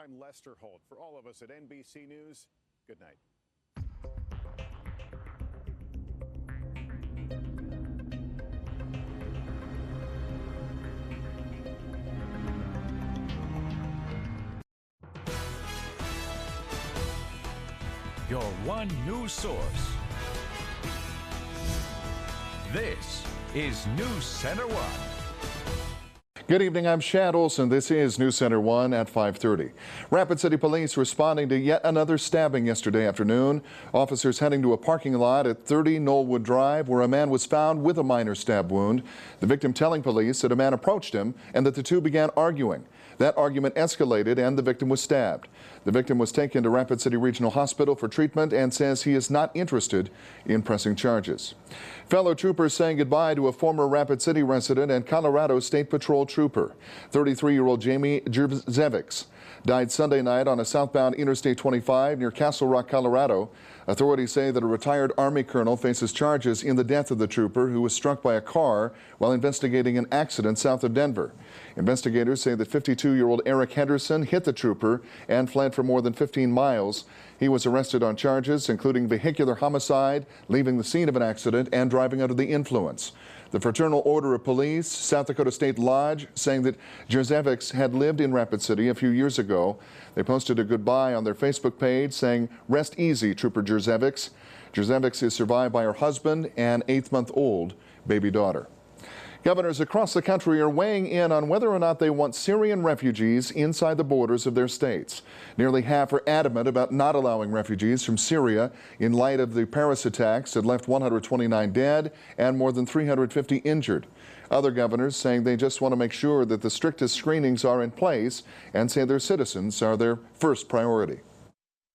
I'm Lester Holt. For all of us at NBC News, good night. Your one news source. This is NewsCenter1. Good evening, I'm Shad Olson. This is NewsCenter1 at 5:30. Rapid City Police responding to yet another stabbing yesterday afternoon. Officers heading to a parking lot at 30 Knollwood Drive where a man was found with a minor stab wound. The victim telling police that a man approached him and that the two began arguing. That argument escalated and the victim was stabbed. The victim was taken to Rapid City Regional Hospital for treatment and says he is not interested in pressing charges. Fellow troopers saying goodbye to a former Rapid City resident and Colorado State Patrol trooper. 33-year-old Jamie Jerzevics died Sunday night on a southbound Interstate 25 near Castle Rock, Colorado. Authorities say that a retired Army colonel faces charges in the death of the trooper who was struck by a car while investigating an accident south of Denver. Investigators say that 52-year-old Eric Henderson hit the trooper and fled for more than 15 miles. He was arrested on charges including vehicular homicide, leaving the scene of an accident, and driving under the influence. The Fraternal Order of Police, South Dakota State Lodge, saying that Jerzevics had lived in Rapid City a few years ago. They posted a goodbye on their Facebook page saying, "Rest easy, Trooper Jerzevics." Jerzevics is survived by her husband and 8-month-old baby daughter. Governors across the country are weighing in on whether or not they want Syrian refugees inside the borders of their states. Nearly half are adamant about not allowing refugees from Syria in light of the Paris attacks that left 129 dead and more than 350 injured. Other governors saying they just want to make sure that the strictest screenings are in place and say their citizens are their first priority.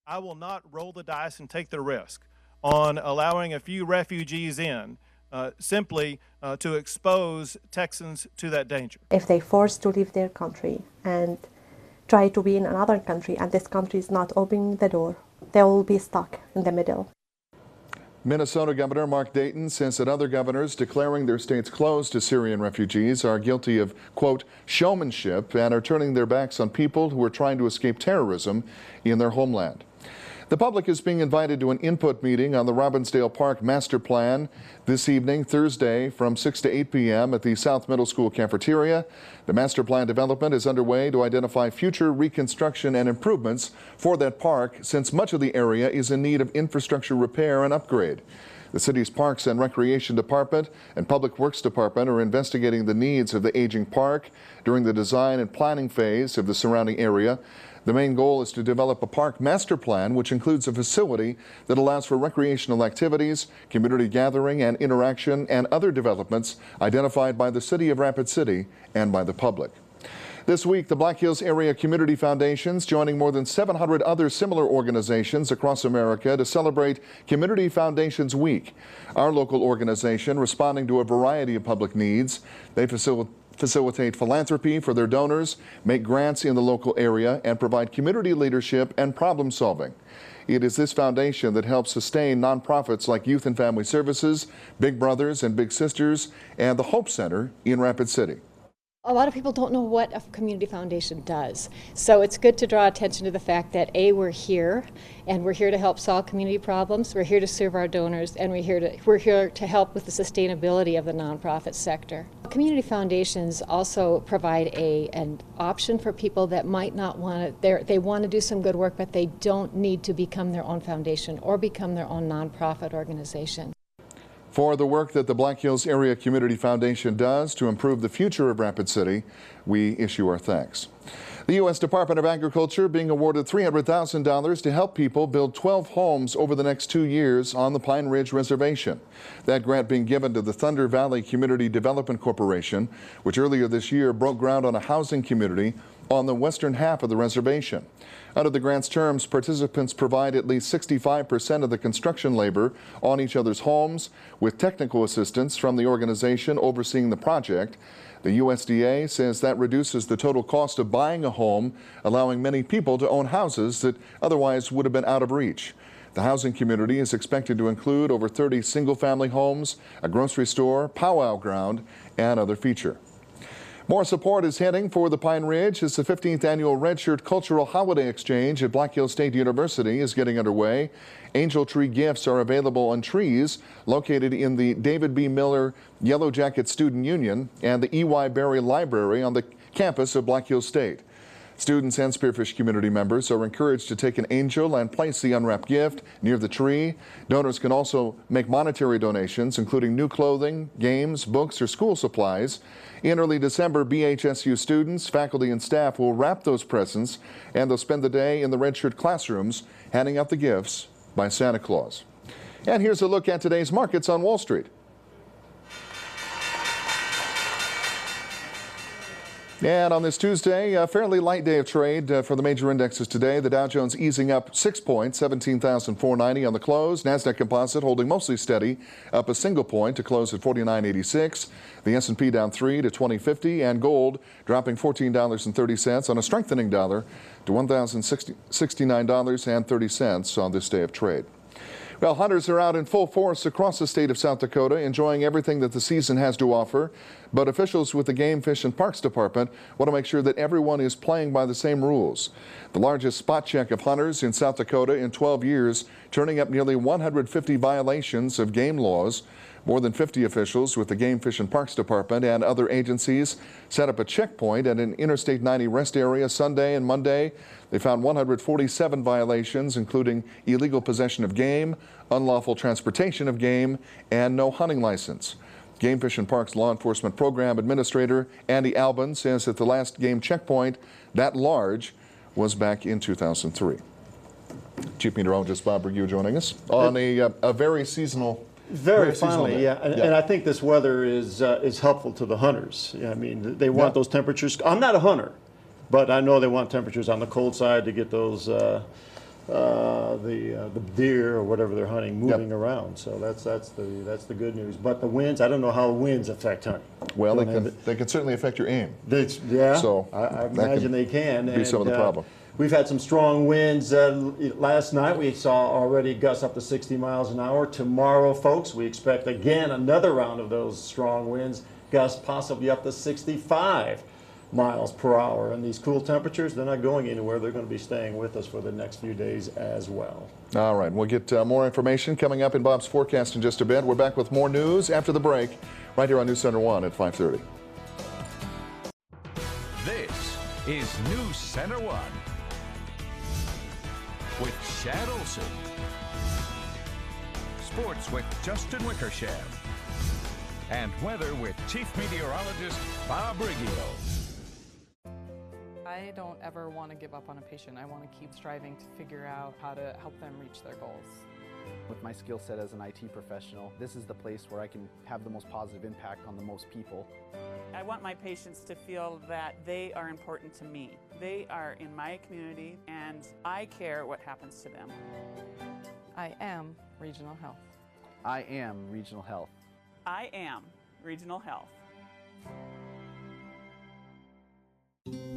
I will not roll the dice and take the risk on allowing a few refugees in simply to expose Texans to that danger. If they forced to leave their country and try to be in another country and this country is not opening the door, they will be stuck in the middle. Minnesota Governor Mark Dayton says that other governors declaring their states closed to Syrian refugees are guilty of, quote, showmanship and are turning their backs on people who are trying to escape terrorism in their homeland. The public is being invited to an input meeting on the Robbinsdale Park Master Plan this evening, Thursday, from 6 to 8 p.m. at the South Middle School cafeteria. The master plan development is underway to identify future reconstruction and improvements for that park, since much of the area is in need of infrastructure repair and upgrade. The city's Parks and Recreation Department and Public Works Department are investigating the needs of the aging park during the design and planning phase of the surrounding area. The main goal is to develop a park master plan which includes a facility that allows for recreational activities, community gathering and interaction, and other developments identified by the City of Rapid City and by the public. This week, the Black Hills Area Community Foundations joining more than 700 other similar organizations across America to celebrate Community Foundations Week. Our local organization responding to a variety of public needs. They facilitate philanthropy for their donors, make grants in the local area, and provide community leadership and problem solving. It is this foundation that helps sustain nonprofits like Youth and Family Services, Big Brothers and Big Sisters, and the Hope Center in Rapid City. A lot of people don't know what a community foundation does. So it's good to draw attention to the fact that we're here, and we're here to help solve community problems, we're here to serve our donors, and we're here to help with the sustainability of the nonprofit sector. Community foundations also provide an option for people that might not want to, they want to do some good work, but they don't need to become their own foundation or become their own nonprofit organization. For the work that the Black Hills Area Community Foundation does to improve the future of Rapid City, we issue our thanks. The U.S. Department of Agriculture being awarded $300,000 to help people build 12 homes over the next 2 years on the Pine Ridge Reservation. That grant being given to the Thunder Valley Community Development Corporation, which earlier this year broke ground on a housing community on the western half of the reservation. Under the grant's terms, participants provide at least 65% of the construction labor on each other's homes, with technical assistance from the organization overseeing the project. The USDA says that reduces the total cost of buying a home, allowing many people to own houses that otherwise would have been out of reach. The housing community is expected to include over 30 single-family homes, a grocery store, powwow ground, and other features. More support is heading for the Pine Ridge as the 15th annual Red Shirt Cultural Holiday Exchange at Black Hills State University is getting underway. Angel tree gifts are available on trees located in the David B. Miller Yellow Jacket Student Union and the E.Y. Berry Library on the campus of Black Hills State. Students and Spearfish community members are encouraged to take an angel and place the unwrapped gift near the tree. Donors can also make monetary donations, including new clothing, games, books, or school supplies. In early December, BHSU students, faculty, and staff will wrap those presents, and they'll spend the day in the Red Shirt classrooms handing out the gifts by Santa Claus. And here's a look at today's markets on Wall Street. And on this Tuesday, a fairly light day of trade for the major indexes today. The Dow Jones easing up 6 points, 17,490 on the close. NASDAQ Composite holding mostly steady, up a single point to close at 49.86. The S&P down 3 to 20.50, and gold dropping $14.30 on a strengthening dollar to $1,069.30 on this day of trade. Well, hunters are out in full force across the state of South Dakota, enjoying everything that the season has to offer. But officials with the Game, Fish, and Parks Department want to make sure that everyone is playing by the same rules. The largest spot check of hunters in South Dakota in 12 years, turning up nearly 150 violations of game laws. More than 50 officials with the Game, Fish, and Parks Department and other agencies set up a checkpoint at an Interstate 90 rest area Sunday and Monday. They found 147 violations, including illegal possession of game, unlawful transportation of game, and no hunting license. Game, Fish, and Parks Law Enforcement Program Administrator Andy Albin says that the last game checkpoint that large was back in 2003. Chief Meteorologist Bob Bergue joining us on a very seasonal. Very finally, yeah. And I think this weather is helpful to the hunters. Yeah, I mean, they want those temperatures. I'm not a hunter, but I know they want temperatures on the cold side to get those the deer or whatever they're hunting moving around. So that's the good news. But the winds, I don't know how winds affect hunting. Well, they can certainly affect your aim. Yeah, so I imagine they can. Be some of the problem. We've had some strong winds. Last night we saw already gusts up to 60 miles an hour. Tomorrow, folks, we expect again another round of those strong winds, gusts possibly up to 65 miles per hour. And these cool temperatures, they're not going anywhere. They're going to be staying with us for the next few days as well. All right, we'll get more information coming up in Bob's forecast in just a bit. We're back with more news after the break, right here on NewsCenter1 at 5:30. This is NewsCenter1 with Shad Olson. Sports with Justin Wickersham. And weather with Chief Meteorologist Bob Bergue. I don't ever want to give up on a patient. I want to keep striving to figure out how to help them reach their goals. With my skill set as an IT professional, this is the place where I can have the most positive impact on the most people. I want my patients to feel that they are important to me. They are in my community and I care what happens to them. I am Regional Health. I am Regional Health. I am Regional Health.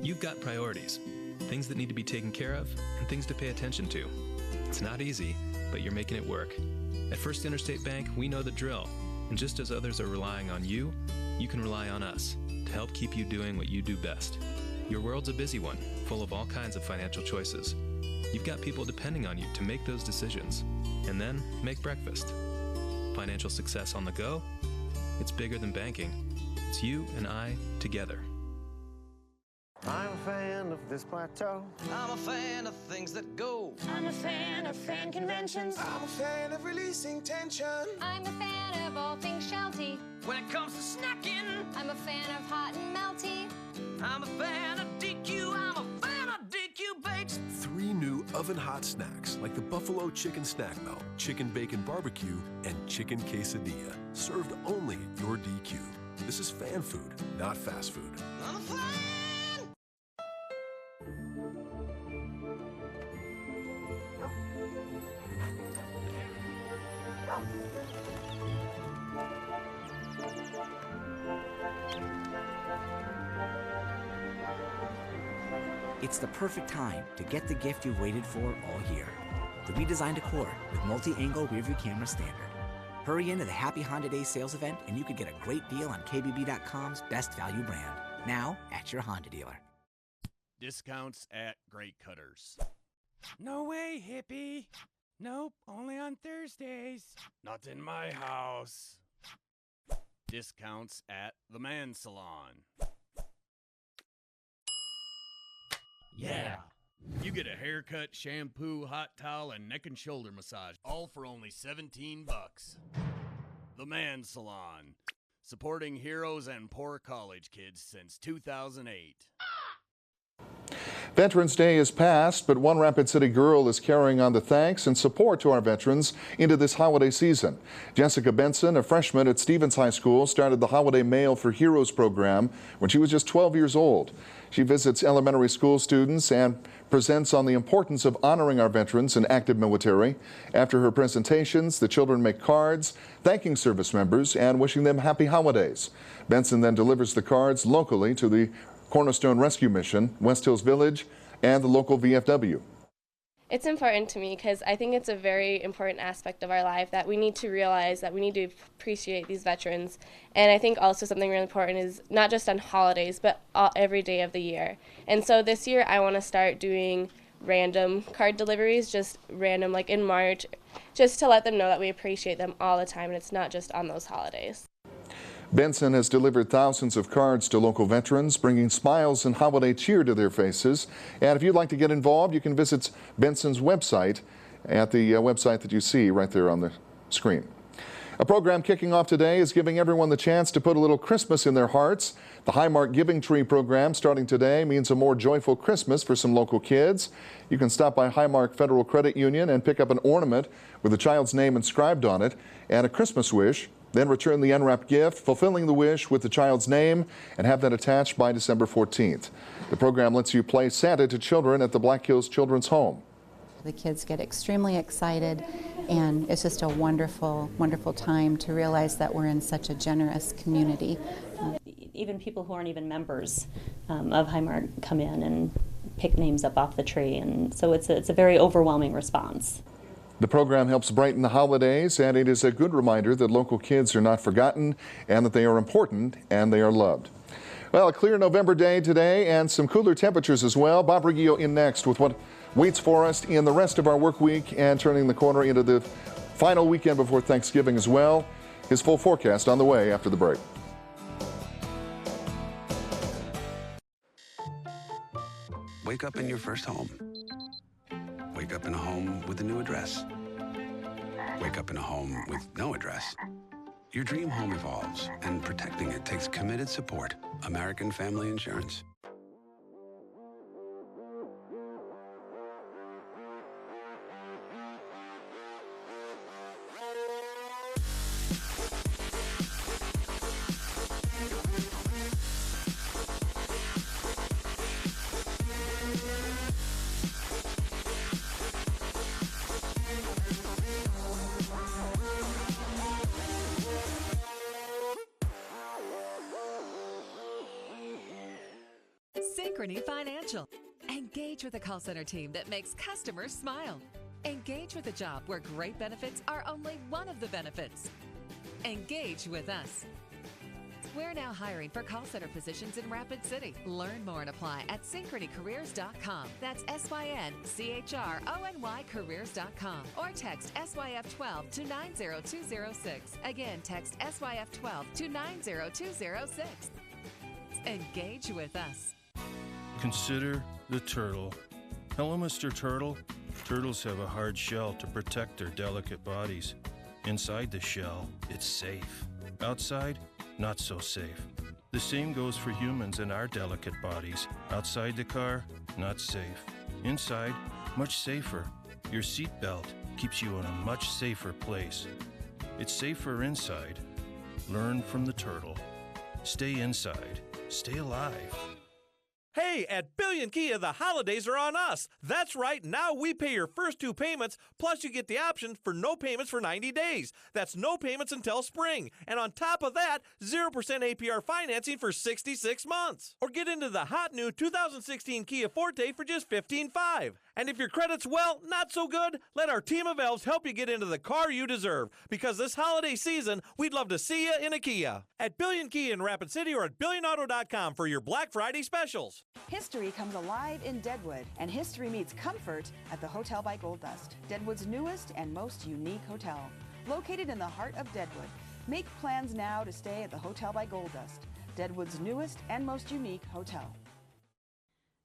You've got priorities, things that need to be taken care of and things to pay attention to. It's not easy, but you're making it work. At First Interstate Bank, we know the drill. And just as others are relying on you, you can rely on us to help keep you doing what you do best. Your world's a busy one, full of all kinds of financial choices. You've got people depending on you to make those decisions, and then make breakfast. Financial success on the go? It's bigger than banking. It's you and I together. I'm a fan of this plateau. I'm a fan of things that go. I'm a fan of fan conventions. I'm a fan of releasing tension. I'm a fan of all things shouty. When it comes to snacking, I'm a fan of hot and melty. I'm a fan of DQ. I'm a fan of DQ Bakes. 3 new oven-hot snacks like the Buffalo Chicken Snack Melt, Chicken Bacon Barbecue, and Chicken Quesadilla. Served only at your DQ. This is fan food, not fast food. I'm a fan! It's the perfect time to get the gift you've waited for all year. The redesigned Accord with multi-angle rearview camera standard. Hurry into the Happy Honda Days sales event and you could get a great deal on KBB.com's best value brand. Now at your Honda dealer. Discounts at Great Cutters. No way, hippie. Nope, only on Thursdays. Not in my house. Discounts at the Man Salon. Yeah. You get a haircut, shampoo, hot towel, and neck and shoulder massage, all for only $17. The Man Salon, supporting heroes and poor college kids since 2008. Veterans Day is past, but one Rapid City girl is carrying on the thanks and support to our veterans into this holiday season. Jessica Benson, a freshman at Stevens High School, started the Holiday Mail for Heroes program when she was just 12 years old. She visits elementary school students and presents on the importance of honoring our veterans and active military. After her presentations, the children make cards thanking service members and wishing them happy holidays. Benson then delivers the cards locally to the Cornerstone Rescue Mission, West Hills Village, and the local VFW. It's important to me because I think it's a very important aspect of our life that we need to realize that we need to appreciate these veterans. And I think also something really important is not just on holidays, but every day of the year. And so this year I want to start doing random card deliveries, just random, like in March, just to let them know that we appreciate them all the time and it's not just on those holidays. Benson has delivered thousands of cards to local veterans, bringing smiles and holiday cheer to their faces. And if you'd like to get involved, you can visit Benson's website at the website that you see right there on the screen. A program kicking off today is giving everyone the chance to put a little Christmas in their hearts. The Highmark Giving Tree program starting today means a more joyful Christmas for some local kids. You can stop by Highmark Federal Credit Union and pick up an ornament with a child's name inscribed on it and a Christmas wish. Then return the unwrapped gift, fulfilling the wish with the child's name, and have that attached by December 14th. The program lets you play Santa to children at the Black Hills Children's Home. The kids get extremely excited, and it's just a wonderful, wonderful time to realize that we're in such a generous community. Even people who aren't even members of Highmark come in and pick names up off the tree, and so it's a very overwhelming response. The program helps brighten the holidays, and it is a good reminder that local kids are not forgotten and that they are important and they are loved. Well, a clear November day today and some cooler temperatures as well. Bob Riggio in next with what waits for us in the rest of our work week and turning the corner into the final weekend before Thanksgiving as well. His full forecast on the way after the break. Wake up in your first home. Wake up in a home with a new address. Wake up in a home with no address. Your dream home evolves, and protecting it takes committed support. American Family Insurance. Synchrony Financial. Engage with a call center team that makes customers smile. Engage with a job where great benefits are only one of the benefits. Engage with us. We're now hiring for call center positions in Rapid City. Learn more and apply at synchronycareers.com. That's SYNCHRONY careers.com. Or text SYF12 to 90206. Again, text SYF12 to 90206. Engage with us. Consider the turtle. Hello, Mr. Turtle. Turtles have a hard shell to protect their delicate bodies. Inside the shell, it's safe. Outside, not so safe. The same goes for humans and our delicate bodies. Outside the car, not safe. Inside, much safer. Your seatbelt keeps you in a much safer place. It's safer inside. Learn from the turtle. Stay inside. Stay alive. Hey, at Billion Kia, the holidays are on us. That's right, now we pay your first 2 payments, plus you get the option for no payments for 90 days. That's no payments until spring. And on top of that, 0% APR financing for 66 months. Or get into the hot new 2016 Kia Forte for just $15,500. And if your credit's, well, not so good, let our team of elves help you get into the car you deserve. Because this holiday season, we'd love to see you in a Kia. At Billion Kia in Rapid City or at BillionAuto.com for your Black Friday specials. History comes alive in Deadwood, and history meets comfort at the Hotel by Gold Dust, Deadwood's newest and most unique hotel. Located in the heart of Deadwood, make plans now to stay at the Hotel by Gold Dust, Deadwood's newest and most unique hotel.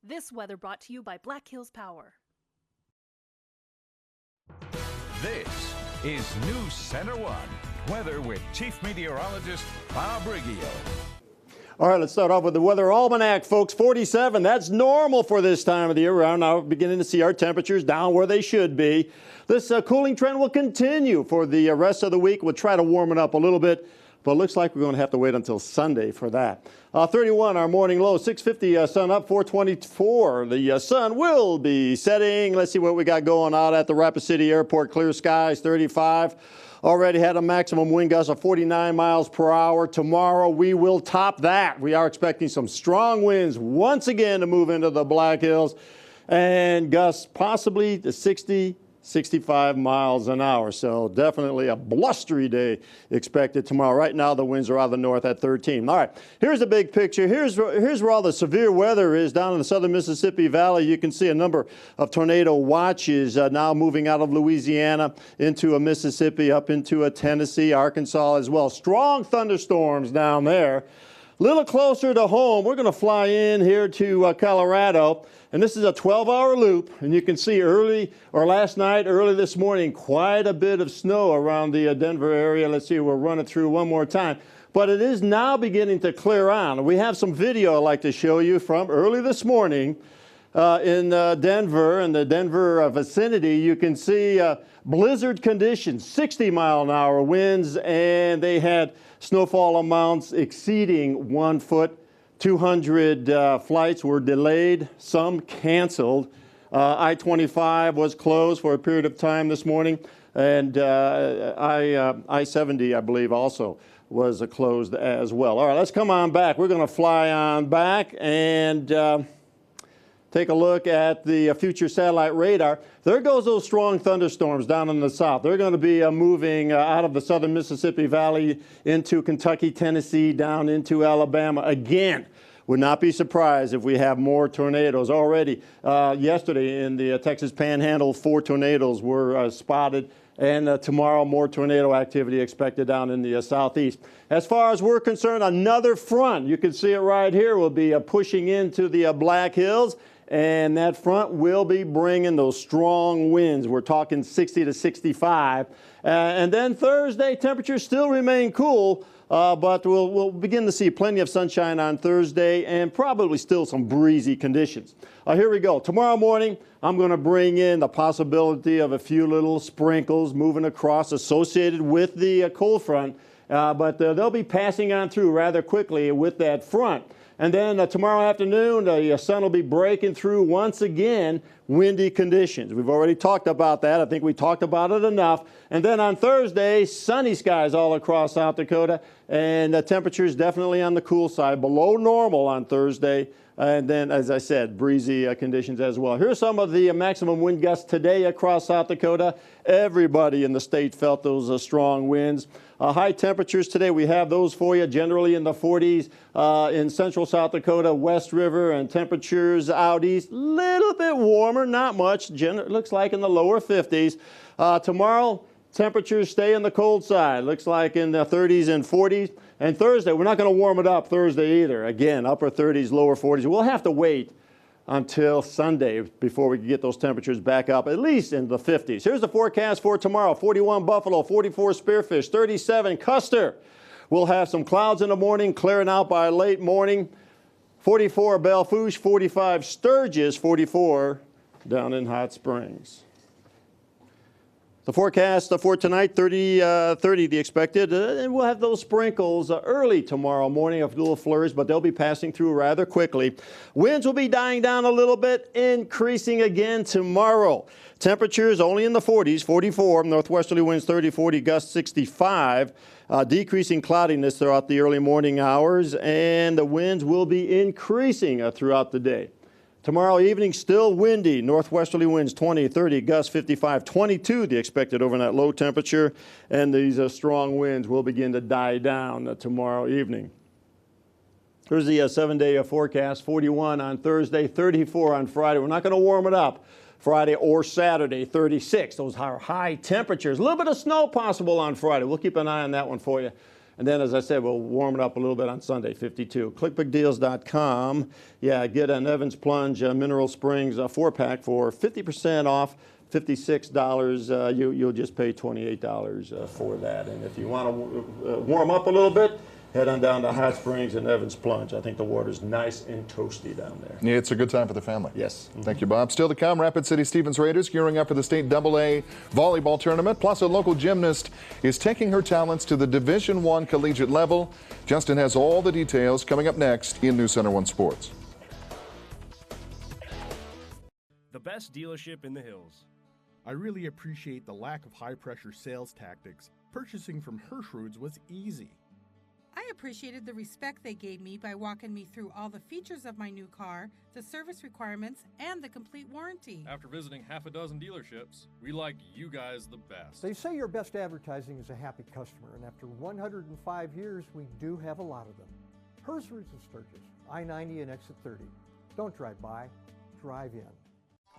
This weather brought to you by Black Hills Power. This is NewsCenter1 Weather with Chief Meteorologist Bob Riggio. All right, let's start off with the weather almanac, folks. 47, that's normal for this time of the year. We're now beginning to see our temperatures down where they should be. This cooling trend will continue for the rest of the week. We'll try to warm it up a little bit, but it looks like we're going to have to wait until Sunday for that. 31, our morning low, 650 sun up, 424. The sun will be setting. Let's see what we got going out at the Rapid City Airport. Clear skies, 35. Already had a maximum wind gust of 49 miles per hour. Tomorrow we will top that. We are expecting some strong winds once again to move into the Black Hills and gusts possibly to 60, 65 miles an hour. So definitely a blustery day expected tomorrow. Right now the winds are out of the north at 13. All right, here's the big picture. Here's where all the severe weather is down in the southern Mississippi Valley. You can see a number of tornado watches now moving out of Louisiana into Mississippi, up into Tennessee, Arkansas as well. Strong thunderstorms down there. A little closer to home, we're going to fly in here to Colorado. And this is a 12-hour loop, and you can see early this morning, quite a bit of snow around the Denver area. Let's see, we'll run it through one more time. But it is now beginning to clear on. We have some video I'd like to show you from early this morning in Denver and the Denver vicinity. You can see blizzard conditions, 60-mile-an-hour winds, and they had snowfall amounts exceeding 1 foot. 200 flights were delayed, some canceled. I-25 was closed for a period of time this morning, and I-70, I believe, also was closed as well. All right, let's come on back. We're going to fly on back and take a look at the future satellite radar. There goes those strong thunderstorms down in the south. They're going to be moving out of the southern Mississippi Valley into Kentucky, Tennessee, down into Alabama again. Would not be surprised if we have more tornadoes. Already yesterday in the Texas Panhandle, 4 tornadoes were spotted. And tomorrow, more tornado activity expected down in the southeast. As far as we're concerned, another front, you can see it right here, will be pushing into the Black Hills. And that front will be bringing those strong winds. We're talking 60 to 65. And then Thursday, temperatures still remain cool, but we'll begin to see plenty of sunshine on Thursday and probably still some breezy conditions. Here we go. Tomorrow morning, I'm going to bring in the possibility of a few little sprinkles moving across associated with the cold front, but they'll be passing on through rather quickly with that front. And then tomorrow afternoon, the sun will be breaking through once again, windy conditions. We've already talked about that. I think we talked about it enough. And then on Thursday, sunny skies all across South Dakota, and the temperatures definitely on the cool side, below normal on Thursday. And then, as I said, breezy conditions as well. Here's some of the maximum wind gusts today across South Dakota. Everybody in the state felt those strong winds. High temperatures today, we have those for you, generally in the 40s in central South Dakota, West River, and temperatures out east, little bit warmer, not much. It looks like in the lower 50s. Tomorrow, temperatures stay on the cold side. Looks like in the 30s and 40s. And Thursday, we're not going to warm it up Thursday either. Again, upper 30s, lower 40s. We'll have to wait until Sunday before we can get those temperatures back up, at least in the 50s. Here's the forecast for tomorrow. 41 Buffalo, 44 Spearfish, 37 Custer. We'll have some clouds in the morning, clearing out by late morning. 44 Belle Fourche, 45 Sturgis, 44 down in Hot Springs. The forecast for tonight, 30 the expected, and we'll have those sprinkles early tomorrow morning of little flurries, but they'll be passing through rather quickly. Winds will be dying down a little bit, increasing again tomorrow. Temperatures only in the 40s, 44, northwesterly winds 30, 40, gusts 65. Decreasing cloudiness throughout the early morning hours, and the winds will be increasing throughout the day. Tomorrow evening, still windy, northwesterly winds 20, 30, gusts 55, 22 the expected overnight low temperature, and these strong winds will begin to die down tomorrow evening. Here's the 7-day forecast, 41 on Thursday, 34 on Friday. We're not going to warm it up. Friday or Saturday, 36. Those are high temperatures. A little bit of snow possible on Friday. We'll keep an eye on that one for you. And then, as I said, we'll warm it up a little bit on Sunday, 52. ClickBigDeals.com. Yeah, get an Evans Plunge Mineral Springs 4-pack for 50% off, $56. You'll just pay $28 for that. And if you want to warm up a little bit, head on down to Hot Springs and Evans Plunge. I think the water's nice and toasty down there. Yeah, it's a good time for the family. Yes. Thank you, Bob. Still to come, Rapid City Stevens Raiders gearing up for the state AA volleyball tournament. Plus, a local gymnast is taking her talents to the Division I collegiate level. Justin has all the details coming up next in NewsCenter1 Sports. The best dealership in the hills. I really appreciate the lack of high-pressure sales tactics. Purchasing from Hirschroods was easy. I appreciated the respect they gave me by walking me through all the features of my new car, the service requirements, and the complete warranty. After visiting half a dozen dealerships, we liked you guys the best. They say your best advertising is a happy customer, and after 105 years, we do have a lot of them. Hirschroods of Sturgis, I-90 and exit 30. Don't drive by, drive in.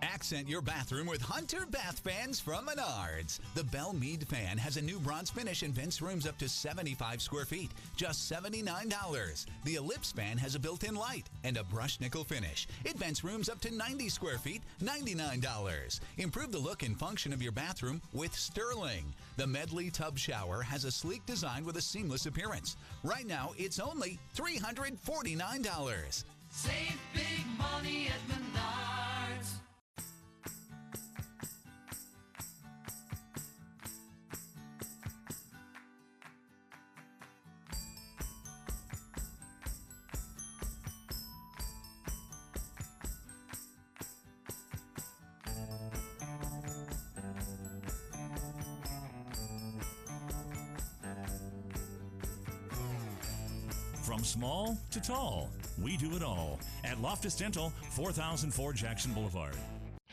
Accent your bathroom with Hunter bath fans from Menards. The Belle Meade fan has a new bronze finish and vents rooms up to 75 square feet, just $79. The Ellipse fan has a built-in light and a brushed nickel finish. It vents rooms up to 90 square feet, $99. Improve the look and function of your bathroom with Sterling. The Medley tub shower has a sleek design with a seamless appearance. Right now, it's only $349. Save big money at Menards. From small to tall, we do it all at Loftus Dental, 4004 Jackson Boulevard.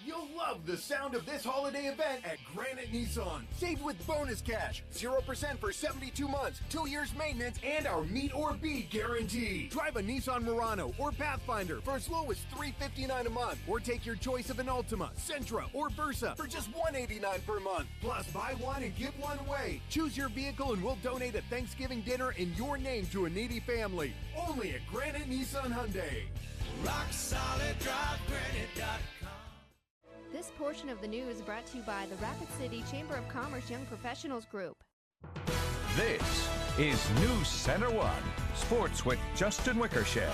You'll love the sound of this holiday event at Granite Nissan. Save with bonus cash, 0% for 72 months, 2 years maintenance, and our meet or beat guarantee. Drive a Nissan Murano or Pathfinder for as low as $359 a month, or take your choice of an Altima, Sentra, or Versa for just $189 per month. Plus, buy one and give one away. Choose your vehicle and we'll donate a Thanksgiving dinner in your name to a needy family. Only at Granite Nissan Hyundai. Rock solid, drive Granite.com. This portion of the news brought to you by the Rapid City Chamber of Commerce Young Professionals Group. This is NewsCenter1 Sports with Justin Wickersham.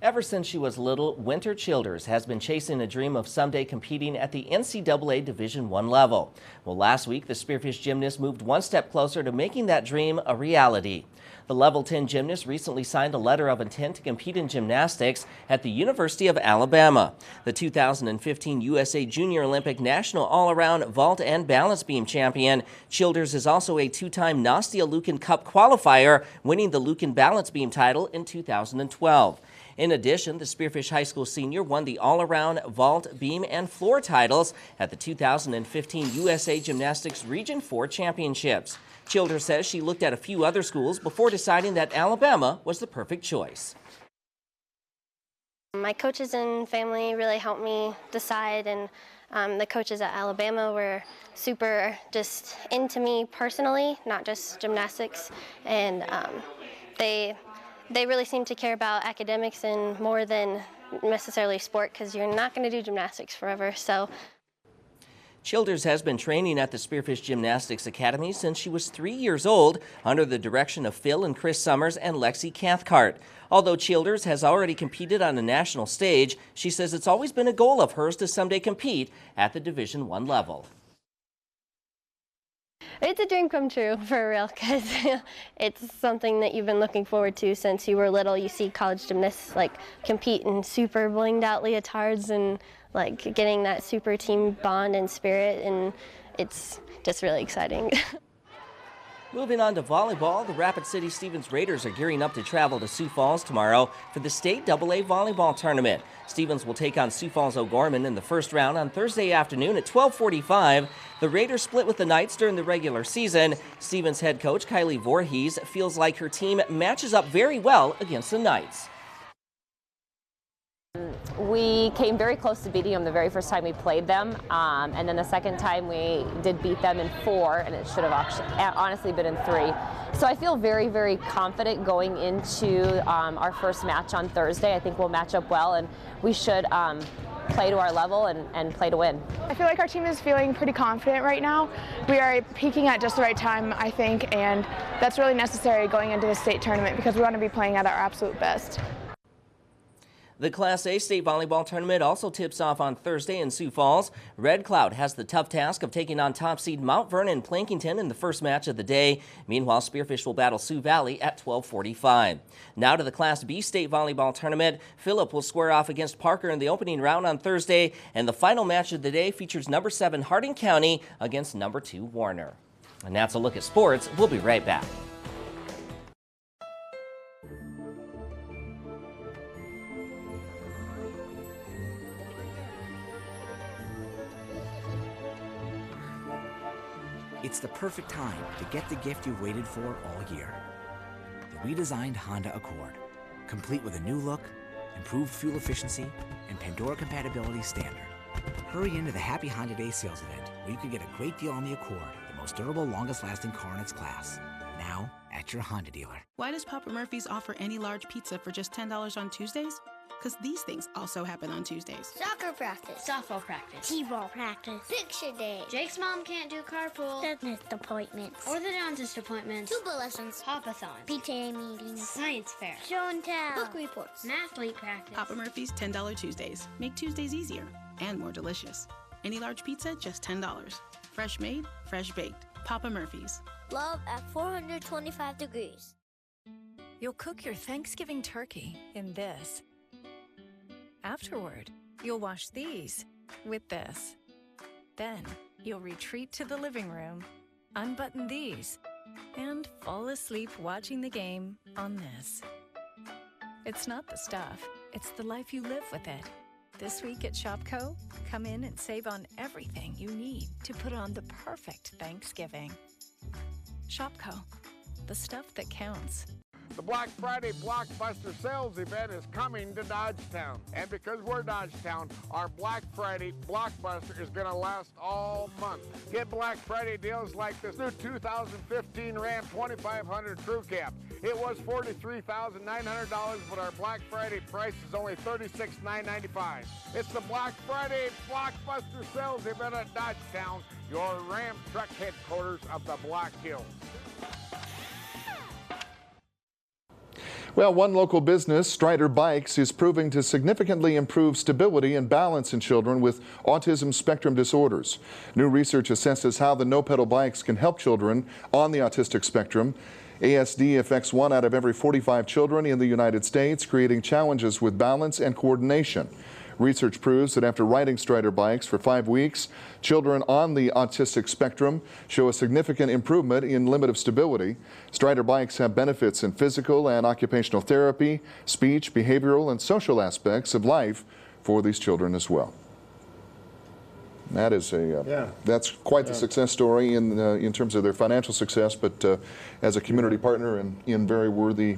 Ever since she was little, Winter Childers has been chasing a dream of someday competing at the NCAA Division I level. Well, last week, the Spearfish gymnast moved one step closer to making that dream a reality. The Level 10 gymnast recently signed a letter of intent to compete in gymnastics at the University of Alabama. The 2015 USA Junior Olympic National All-Around Vault and Balance Beam champion, Childers is also a two-time Nastia Lucan Cup qualifier, winning the Lucan Balance Beam title in 2012. In addition, the Spearfish High School senior won the all-around vault, beam, and floor titles at the 2015 USA Gymnastics Region 4 Championships. Childers says she looked at a few other schools before deciding that Alabama was the perfect choice. My coaches and family really helped me decide, and the coaches at Alabama were super just into me personally, not just gymnastics, and they really seem to care about academics and more than necessarily sport, because you're not going to do gymnastics forever. So. Childers has been training at the Spearfish Gymnastics Academy since she was 3 years old under the direction of Phil and Chris Summers and Lexi Cathcart. Although Childers has already competed on a national stage, she says it's always been a goal of hers to someday compete at the Division I level. It's a dream come true, for real, because it's something that you've been looking forward to since you were little. You see college gymnasts like compete in super blinged out leotards and like getting that super team bond and spirit, and it's just really exciting. Moving on to volleyball, the Rapid City Stevens Raiders are gearing up to travel to Sioux Falls tomorrow for the state AA volleyball tournament. Stevens will take on Sioux Falls O'Gorman in the first round on Thursday afternoon at 12:45. The Raiders split with the Knights during the regular season. Stevens head coach Kylie Voorhees feels like her team matches up very well against the Knights. We came very close to beating them the very first time we played them, and then the second time we did beat them in 4, and it should have honestly been in 3. So I feel very, very confident going into our first match on Thursday. I think we'll match up well, and we should play to our level and play to win. I feel like our team is feeling pretty confident right now. We are peaking at just the right time, I think, and that's really necessary going into the state tournament because we want to be playing at our absolute best. The Class A state volleyball tournament also tips off on Thursday in Sioux Falls. Red Cloud has the tough task of taking on top seed Mount Vernon Plankington in the first match of the day. Meanwhile, Spearfish will battle Sioux Valley at 12:45. Now to the Class B state volleyball tournament. Phillip will square off against Parker in the opening round on Thursday, and the final match of the day features number 7 Harding County against number 2 Warner. And that's a look at sports. We'll be right back. It's the perfect time to get the gift you've waited for all year. The redesigned Honda Accord, complete with a new look, improved fuel efficiency, and Pandora compatibility standard. Hurry into the Happy Honda Day sales event where you can get a great deal on the Accord, the most durable, longest-lasting car in its class. Now at your Honda dealer. Why does Papa Murphy's offer any large pizza for just $10 on Tuesdays? Because these things also happen on Tuesdays. Soccer practice. Softball practice. T-ball practice. Picture day. Jake's mom can't do carpool. Dentist appointments. Or the dentist appointments. Tuba lessons. Hop-a-thon. PTA meetings. Science fair. Show and tell. Book reports. Mathlete practice. Papa Murphy's $10 Tuesdays. Make Tuesdays easier and more delicious. Any large pizza, just $10. Fresh made, fresh baked. Papa Murphy's. Love at 425 degrees. You'll cook your Thanksgiving turkey in this. Afterward, you'll wash these with this. Then, you'll retreat to the living room, unbutton these, and fall asleep watching the game on this. It's not the stuff, it's the life you live with it. This week at Shopko, come in and save on everything you need to put on the perfect Thanksgiving. Shopko, the stuff that counts. The Black Friday Blockbuster Sales event is coming to Dodgetown. And because we're Dodgetown, our Black Friday Blockbuster is going to last all month. Get Black Friday deals like this new 2015 Ram 2500 Crew Cab. It was $43,900, but our Black Friday price is only $36,995. It's the Black Friday Blockbuster Sales event at Dodgetown, your Ram truck headquarters of the Black Hills. Well, one local business, Strider Bikes, is proving to significantly improve stability and balance in children with autism spectrum disorders. New research assesses how the no-pedal bikes can help children on the autistic spectrum. ASD affects 1 out of every 45 children in the United States, creating challenges with balance and coordination. Research proves that after riding Strider Bikes for 5 weeks, children on the autistic spectrum show a significant improvement in limit of stability. Strider Bikes have benefits in physical and occupational therapy, speech, behavioral, and social aspects of life for these children as well. That is that's quite the success story in terms of their financial success, but as a community partner in very worthy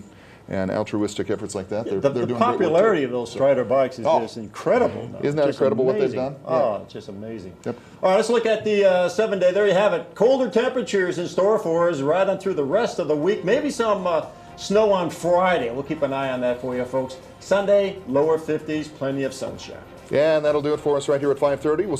and altruistic efforts like that. They're doing the popularity of those Strider bikes is just incredible. Isn't that incredible what they've done? Oh, it's just amazing. Yep. All right, let's look at the 7-day. There you have it. Colder temperatures in store for us right on through the rest of the week. Maybe some snow on Friday. We'll keep an eye on that for you, folks. Sunday, lower 50s, plenty of sunshine. Yeah, and that'll do it for us right here at 5:30. We'll